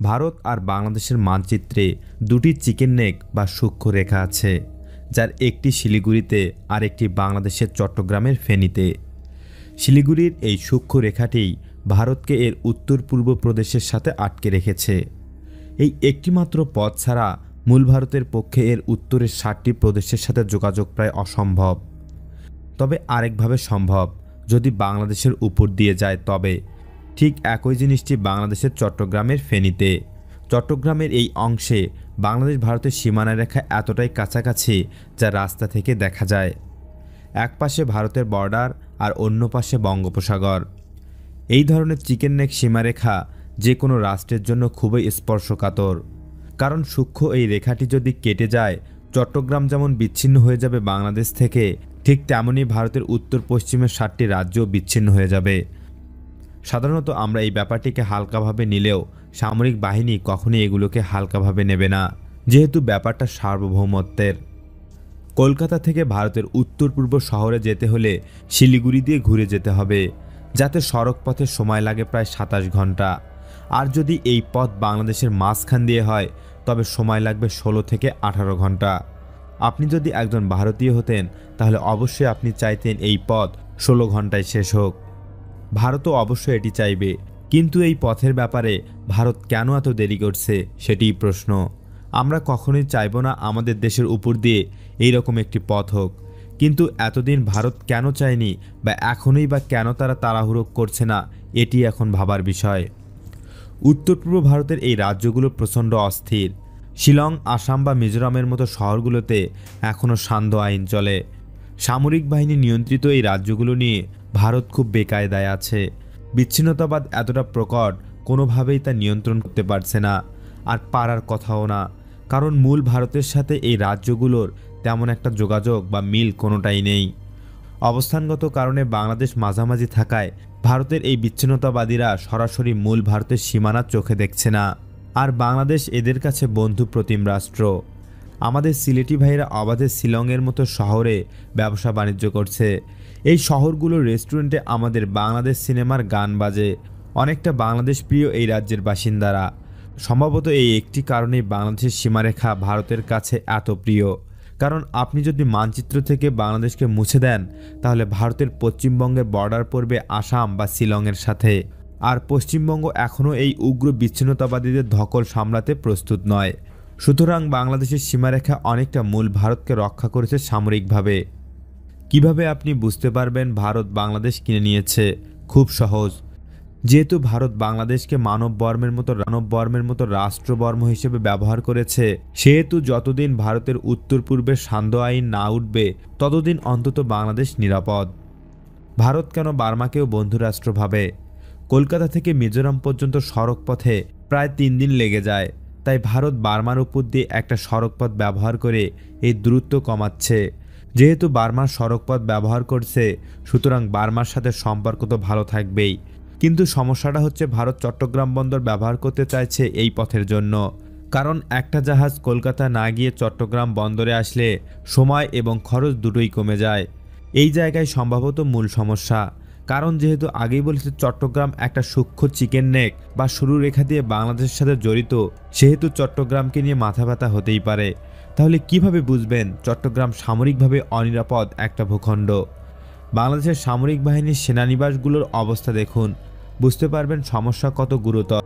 ভারত আর বাংলাদেশের মানচিত্রে দুটি চিকেন নেক বা সূক্ষ্ম রেখা আছে, যার একটি শিলিগুড়িতে আর একটি বাংলাদেশের চট্টগ্রামের ফেনীতে। শিলিগুড়ির এই সূক্ষ্ম রেখাটিই ভারতকে এর উত্তর পূর্ব প্রদেশের সাথে আটকে রেখেছে। এই একটিমাত্র পথ ছাড়া মূল ভারতের পক্ষে এর উত্তরের 7টি প্রদেশের সাথে যোগাযোগ প্রায় অসম্ভব। তবে আরেকভাবে সম্ভব, যদি বাংলাদেশের উপর দিয়ে যায় তবে। ঠিক একই জিনিসটি বাংলাদেশের চট্টগ্রামের ফেনীতে। চট্টগ্রামের এই অংশে বাংলাদেশ ভারতের সীমানা রেখা এতটাই কাছাকাছি যা রাস্তা থেকে দেখা যায়। এক পাশে ভারতের বর্ডার আর অন্য পাশে বঙ্গোপসাগর। এই ধরনের চিকেন নেক সীমারেখা যে কোনো রাষ্ট্রের জন্য খুবই স্পর্শকাতর, কারণ সূক্ষ্ম এই রেখাটি যদি কেটে যায়, চট্টগ্রাম যেমন বিচ্ছিন্ন হয়ে যাবে বাংলাদেশ থেকে, ঠিক তেমনই ভারতের উত্তর পশ্চিমের 7টি রাজ্যও বিচ্ছিন্ন হয়ে যাবে। সাধারণত আমরা এই ব্যাপারটিকে হালকাভাবে নিলেও সামরিক বাহিনী কখনোই এগুলোকে হালকাভাবে নেবে না, যেহেতু ব্যাপারটা সার্বভৌমত্বের। কলকাতা থেকে ভারতের উত্তর পূর্ব শহরে যেতে হলে শিলিগুড়ি দিয়ে ঘুরে যেতে হবে, যাতে সড়ক পথে সময় লাগে প্রায় 27 ঘন্টা। আর যদি এই পথ বাংলাদেশের মাঝখান দিয়ে হয় তবে সময় লাগবে 16 থেকে 18 ঘন্টা। আপনি যদি একজন ভারতীয় হতেন তাহলে অবশ্যই আপনি চাইতেন এই পথ 16 ঘন্টায় শেষ হোক। ভারতও অবশ্যই এটি চাইবে, কিন্তু এই পথের ব্যাপারে ভারত কেন এত দেরি করছে সেটিই প্রশ্ন। আমরা কখনোই চাইব না আমাদের দেশের উপর দিয়ে এইরকম একটি পথ হোক, কিন্তু এতদিন ভারত কেন চায়নি বা এখনই বা কেন তারা তাড়াহুড়ো করছে না, এটি এখন ভাবার বিষয়। উত্তর পূর্ব ভারতের এই রাজ্যগুলো প্রচণ্ড অস্থির। শিলং, আসাম বা মিজোরামের মতো শহরগুলোতে এখনও সান্ধ্য আইন চলে। সামরিক বাহিনী নিয়ন্ত্রিত এই রাজ্যগুলো নিয়ে ভারত খুব বেকায়দায় আছে। বিচ্ছিন্নতাবাদ এতটা প্রকট, কোনোভাবেই তা নিয়ন্ত্রণ করতে পারছে না, আর পারার কথাও না, কারণ মূল ভারতের সাথে এই রাজ্যগুলোর তেমন একটা যোগাযোগ বা মিল কোনোটাই নেই। অবস্থানগত কারণে বাংলাদেশ মাঝামাঝি থাকায় ভারতের এই বিচ্ছিন্নতাবাদীরা সরাসরি মূল ভারতের সীমানা চোখে দেখছে না, আর বাংলাদেশ এদের কাছে বন্ধু প্রতিম রাষ্ট্র। আমাদের সিলেটি ভাইরা অবাধে শিলংয়ের মতো শহরে ব্যবসা বাণিজ্য করছে। এই শহরগুলোর রেস্টুরেন্টে আমাদের বাংলাদেশ সিনেমার গান বাজে। অনেকটা বাংলাদেশ প্রিয় এই রাজ্যের বাসিন্দারা। সম্ভবত এই একটি কারণেই বাংলাদেশের সীমারেখা ভারতের কাছে এত প্রিয়, কারণ আপনি যদি মানচিত্র থেকে বাংলাদেশকে মুছে দেন তাহলে ভারতের পশ্চিমবঙ্গের বর্ডার পড়বে আসাম বা শিলংয়ের সাথে, আর পশ্চিমবঙ্গ এখনও এই উগ্র বিচ্ছিন্নতাবাদীদের ধকল সামলাতে প্রস্তুত নয়। সুতরাং বাংলাদেশের সীমারেখা অনেকটা মূল ভারতকে রক্ষা করেছে সামরিকভাবে। কিভাবে আপনি বুঝতে পারবেন ভারত বাংলাদেশ কিনে নিয়েছে? খুব সহজ। যেহেতু ভারত বাংলাদেশকে মানব বর্মের মতো রাষ্ট্রবর্ম হিসেবে ব্যবহার করেছে, সেহেতু যতদিন ভারতের উত্তর পূর্বের সান্ধ্য আইন না উঠবে ততদিন অন্তত বাংলাদেশ নিরাপদ। ভারত কেন বার্মাকেও বন্ধুরাষ্ট্র ভাবে? কলকাতা থেকে মিজোরাম পর্যন্ত সড়কপথে প্রায় 3 দিন লেগে যায়, তাই ভারত বার্মার উপর দিয়ে একটা সড়কপথ ব্যবহার করে এই দূরত্ব কমাচ্ছে। যেহেতু বার্মার সড়কপথ ব্যবহার করছে, সুতরাং বার্মার সাথে সম্পর্ক তো ভালো থাকবেই। কিন্তু সমস্যাটা হচ্ছে ভারত চট্টগ্রাম বন্দর ব্যবহার করতে চাইছে এই পথের জন্য, কারণ একটা জাহাজ কলকাতা না গিয়ে চট্টগ্রাম বন্দরে আসলে সময় এবং খরচ দুটোই কমে যায়। এই জায়গায় সম্ভবত মূল সমস্যা, কারণ যেহেতু আগেই বলেছে চট্টগ্রাম একটা সূক্ষ্ম চিকেন নেক বা সরু রেখা দিয়ে বাংলাদেশের সাথে জড়িত, সেহেতু চট্টগ্রামকে নিয়ে মাথা ব্যথা হতেই পারে। তাহলে কিভাবে বুঝবেন চট্টগ্রাম সামরিকভাবে অনিরাপদ একটা ভূখণ্ড? বাংলাদেশের সামরিক বাহিনীর সেনানিবাসগুলোর অবস্থা দেখুন, বুঝতে পারবেন সমস্যা কত গুরুতর।